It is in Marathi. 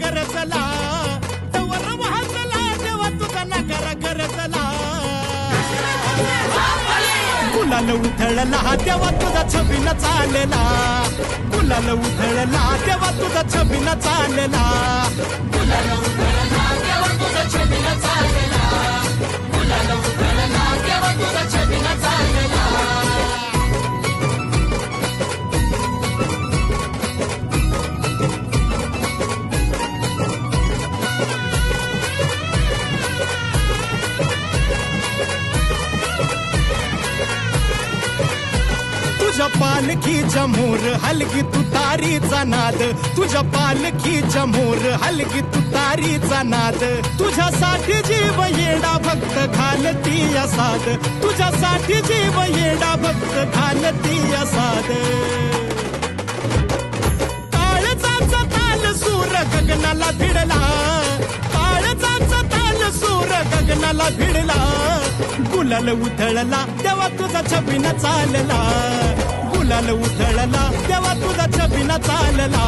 गरजला तवर वाजला देवा तुझा नगारा गरजला गुलाल उधळला तेव्हा तुझा छबीन चालला गुलाल उधळला तेव्हा तुझा छबीन चालला गुलाल उधळला तेव्हा तुझा छबीन चालला गुलाल उधळला तेव्हा तुझा छबीन चालला तुझ्या पालखीच्या मोर हलगी तुतारीचा नाद तुझ्या पालखीच्या मोर हलगी तुतारीचा नाद तुझ्यासाठी जीव येडा भक्त घालती साद तुझ्यासाठी जीव येडा भक्त घालती साद काळजाचा ताल सूर गगनाला भिडला काळजाचा ताल सूर गगनाला भिडला गुलाल उधळला तेव्हा तुझा छबीन चालला गुलाल उधळला तेव्हा तुझा छबीन चालला